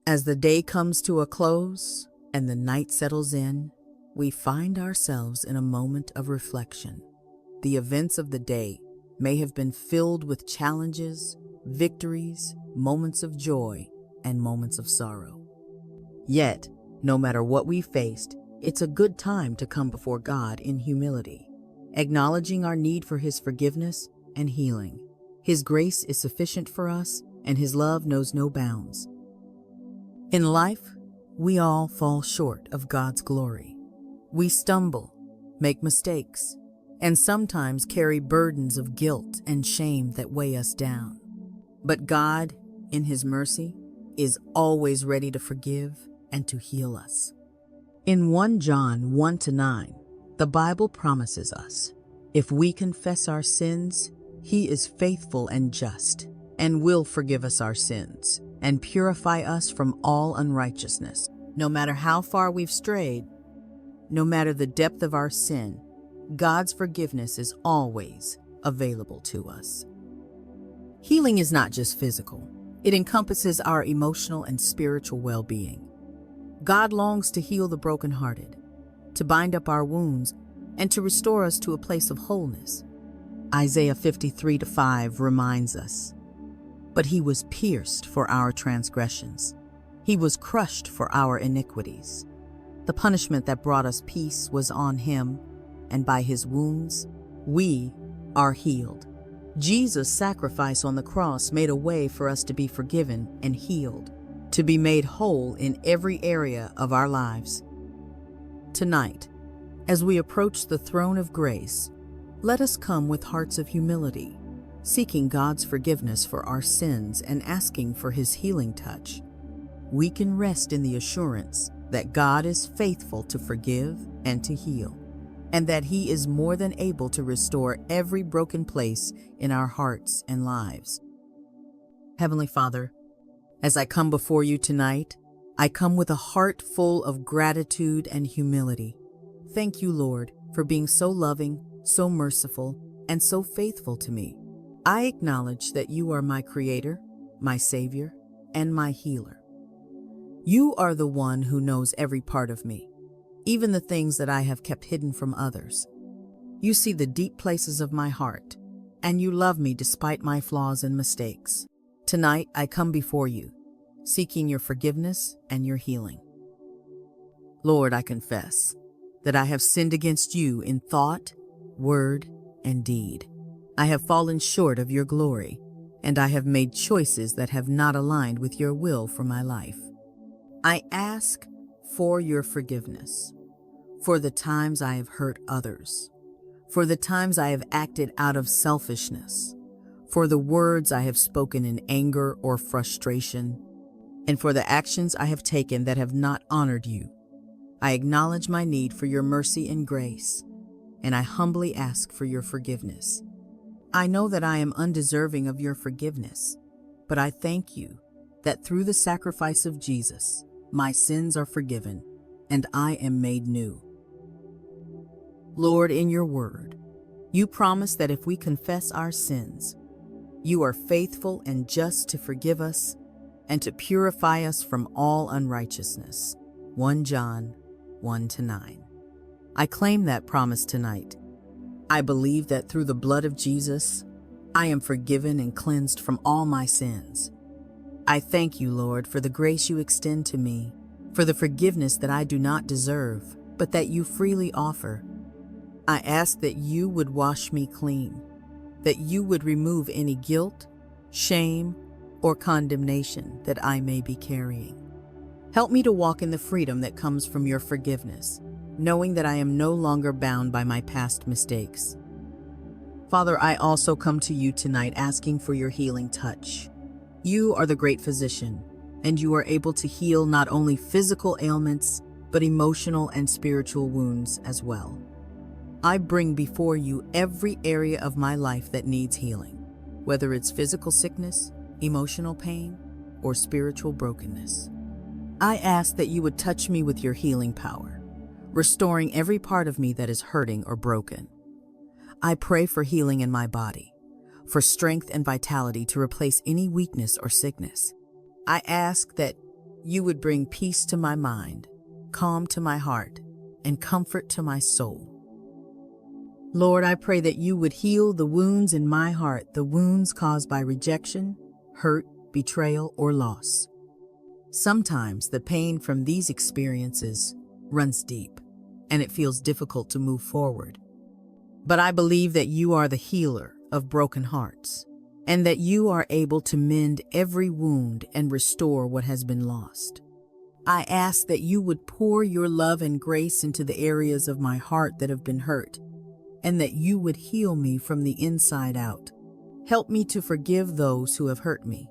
As the day comes to a close and the night settles in, we find ourselves in a moment of reflection. The events of the day may have been filled with challenges, victories, moments of joy, and moments of sorrow. Yet, no matter what we faced, it's a good time to come before God in humility, acknowledging our need for His forgiveness and healing. His grace is sufficient for us, and His love knows no bounds. In life, we all fall short of God's glory. We stumble, make mistakes, and sometimes carry burdens of guilt and shame that weigh us down. But God, in His mercy, is always ready to forgive and to heal us. In 1 John 1-9, the Bible promises us, if we confess our sins, He is faithful and just, and will forgive us our sins, and purify us from all unrighteousness. No matter how far we've strayed, no matter the depth of our sin, God's forgiveness is always available to us. Healing is not just physical. It encompasses our emotional and spiritual well-being. God longs to heal the brokenhearted, to bind up our wounds, and to restore us to a place of wholeness. Isaiah 53:5 reminds us, "But He was pierced for our transgressions. He was crushed for our iniquities. The punishment that brought us peace was on Him, and by His wounds we are healed." Jesus' sacrifice on the cross made a way for us to be forgiven and healed, to be made whole in every area of our lives. Tonight, as we approach the throne of grace, let us come with hearts of humility, seeking God's forgiveness for our sins and asking for His healing touch. We can rest in the assurance that God is faithful to forgive and to heal, and that He is more than able to restore every broken place in our hearts and lives. Heavenly Father, as I come before You tonight, I come with a heart full of gratitude and humility. Thank You, Lord, for being so loving, so merciful, and so faithful to me. I acknowledge that You are my Creator, my Savior, and my Healer. You are the one who knows every part of me, even the things that I have kept hidden from others. You see the deep places of my heart, and You love me despite my flaws and mistakes. Tonight, I come before You, seeking Your forgiveness and Your healing. Lord, I confess that I have sinned against You in thought, word, and deed. I have fallen short of Your glory, and I have made choices that have not aligned with Your will for my life. I ask for Your forgiveness, for the times I have hurt others, for the times I have acted out of selfishness, for the words I have spoken in anger or frustration, and for the actions I have taken that have not honored You. I acknowledge my need for Your mercy and grace, and I humbly ask for Your forgiveness. I know that I am undeserving of Your forgiveness, but I thank You that through the sacrifice of Jesus, my sins are forgiven, and I am made new. Lord, in Your word, You promise that if we confess our sins, You are faithful and just to forgive us and to purify us from all unrighteousness. 1 John 1-9. I claim that promise tonight. I believe that through the blood of Jesus, I am forgiven and cleansed from all my sins. I thank You, Lord, for the grace You extend to me, for the forgiveness that I do not deserve, but that You freely offer. I ask that You would wash me clean, that You would remove any guilt, shame, or condemnation that I may be carrying. Help me to walk in the freedom that comes from Your forgiveness, knowing that I am no longer bound by my past mistakes. Father, I also come to You tonight asking for Your healing touch. You are the great physician, and You are able to heal not only physical ailments, but emotional and spiritual wounds as well. I bring before You every area of my life that needs healing, whether it's physical sickness, emotional pain, or spiritual brokenness. I ask that You would touch me with Your healing power, restoring every part of me that is hurting or broken. I pray for healing in my body, for strength and vitality to replace any weakness or sickness. I ask that you would bring peace to my mind, calm to my heart, and comfort to my soul. Lord, I pray that you would heal the wounds in my heart, the wounds caused by rejection, hurt, betrayal, or loss. Sometimes the pain from these experiences runs deep, and it feels difficult to move forward. But I believe that you are the healer of broken hearts, and that you are able to mend every wound and restore what has been lost. I ask that you would pour your love and grace into the areas of my heart that have been hurt, and that you would heal me from the inside out. Help me to forgive those who have hurt me,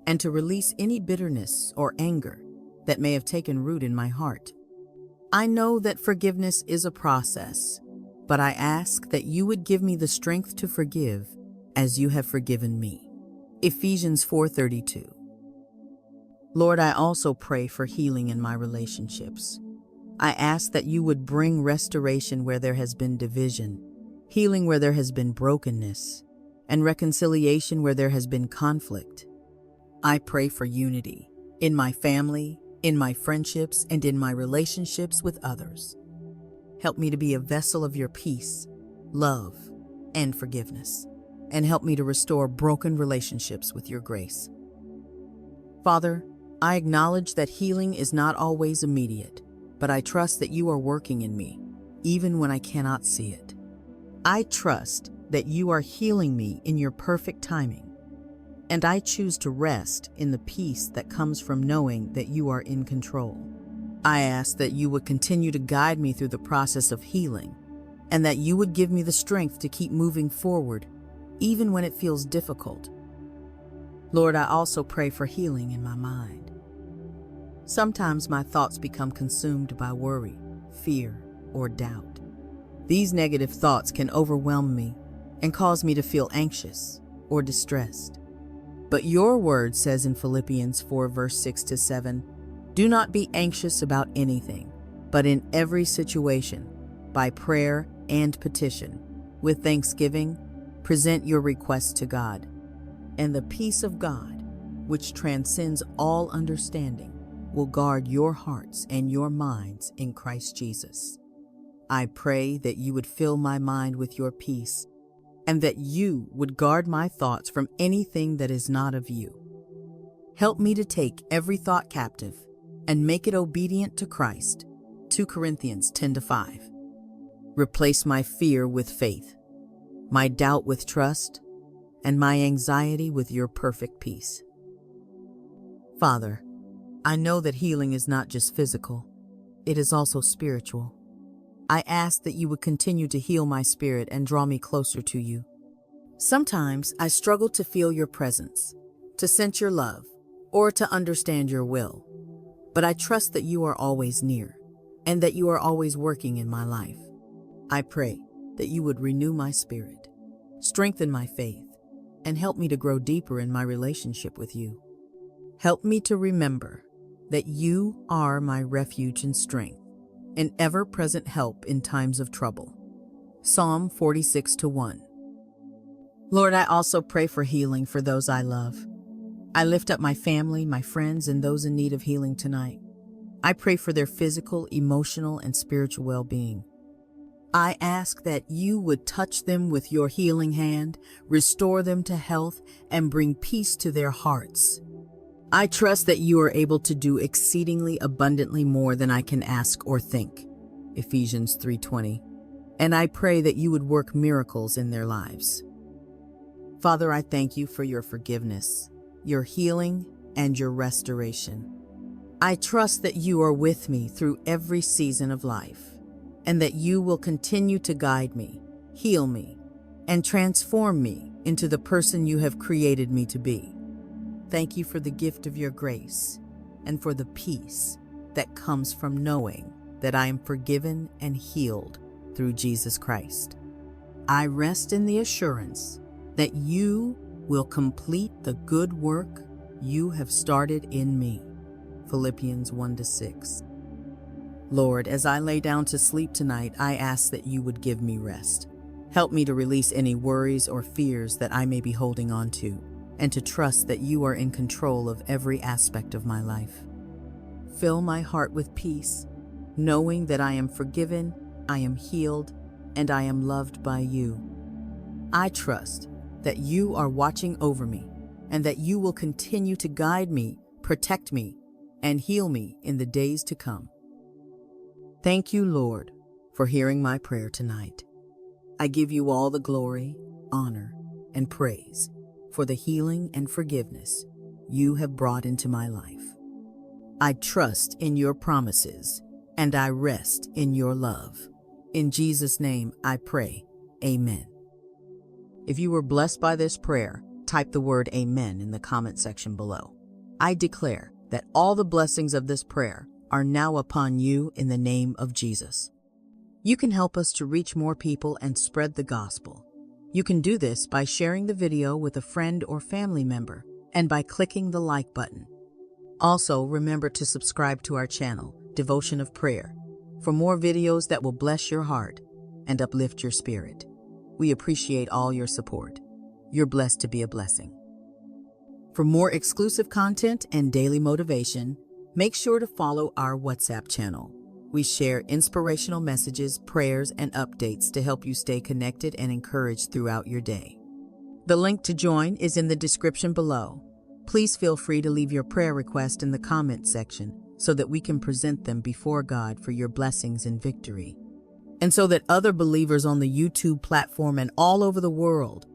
and to release any bitterness or anger that may have taken root in my heart. I know that forgiveness is a process, but I ask that you would give me the strength to forgive as you have forgiven me. Ephesians 4:32. Lord, I also pray for healing in my relationships. I ask that you would bring restoration where there has been division, healing where there has been brokenness, and reconciliation where there has been conflict. I pray for unity in my family, in my friendships, and in my relationships with others. Help me to be a vessel of your peace, love, and forgiveness, and help me to restore broken relationships with your grace. Father, I acknowledge that healing is not always immediate, but I trust that you are working in me, even when I cannot see it. I trust that you are healing me in your perfect timing, and I choose to rest in the peace that comes from knowing that you are in control. I ask that you would continue to guide me through the process of healing, and that you would give me the strength to keep moving forward, even when it feels difficult. Lord, I also pray for healing in my mind. Sometimes my thoughts become consumed by worry, fear, or doubt. These negative thoughts can overwhelm me and cause me to feel anxious or distressed. But your word says in Philippians 4 verse 6-7, "Do not be anxious about anything, but in every situation, by prayer and petition, with thanksgiving, present your requests to God. And the peace of God, which transcends all understanding, will guard your hearts and your minds in Christ Jesus." I pray that you would fill my mind with your peace, and that you would guard my thoughts from anything that is not of you. Help me to take every thought captive and make it obedient to Christ. 2 Corinthians 10-5. Replace my fear with faith, my doubt with trust, and my anxiety with your perfect peace. Father, I know that healing is not just physical, it is also spiritual. I ask that you would continue to heal my spirit and draw me closer to you. Sometimes I struggle to feel your presence, to sense your love, or to understand your will. But I trust that you are always near, and that you are always working in my life. I pray that you would renew my spirit, strengthen my faith, and help me to grow deeper in my relationship with you. Help me to remember that you are my refuge and strength, an ever-present help in times of trouble. Psalm 46:1. Lord, I also pray for healing for those I love. I lift up my family, my friends, and those in need of healing tonight. I pray for their physical, emotional, and spiritual well-being. I ask that you would touch them with your healing hand, restore them to health, and bring peace to their hearts. I trust that you are able to do exceedingly abundantly more than I can ask or think. Ephesians 3:20. And I pray that you would work miracles in their lives. Father, I thank you for your forgiveness, your healing, and your restoration. I trust that you are with me through every season of life, and that you will continue to guide me, heal me, and transform me into the person you have created me to be. Thank you for the gift of your grace and for the peace that comes from knowing that I am forgiven and healed through Jesus Christ. I rest in the assurance that you will complete the good work you have started in me. Philippians 1-6. Lord, as I lay down to sleep tonight, I ask that you would give me rest. Help me to release any worries or fears that I may be holding on to, and to trust that you are in control of every aspect of my life. fill my heart with peace, knowing that I am forgiven, I am healed, and I am loved by you. I trust that you are watching over me and that you will continue to guide me, protect me, and heal me in the days to come. Thank you, Lord, for hearing my prayer tonight. I give you all the glory, honor, and praise for the healing and forgiveness you have brought into my life. I trust in your promises and I rest in your love. In Jesus' name I pray, amen. If you were blessed by this prayer, type the word amen in the comment section below. I declare that all the blessings of this prayer are now upon you in the name of Jesus. You can help us to reach more people and spread the gospel. You can do this by sharing the video with a friend or family member and by clicking the like button. Also, remember to subscribe to our channel, Devotion of Prayer, for more videos that will bless your heart and uplift your spirit. We appreciate all your support. You're blessed to be a blessing. For more exclusive content and daily motivation, make sure to follow our WhatsApp channel. We share inspirational messages, prayers, and updates to help you stay connected and encouraged throughout your day. The link to join is in the description below. Please feel free to leave your prayer request in the comment section so that we can present them before God for your blessings and victory. And so that other believers on the YouTube platform and all over the world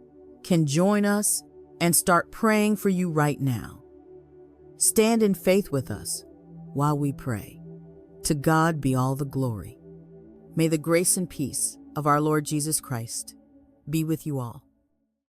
can join us and start praying for you right now. Stand in faith with us while we pray. To God be all the glory. May the grace and peace of our Lord Jesus Christ be with you all.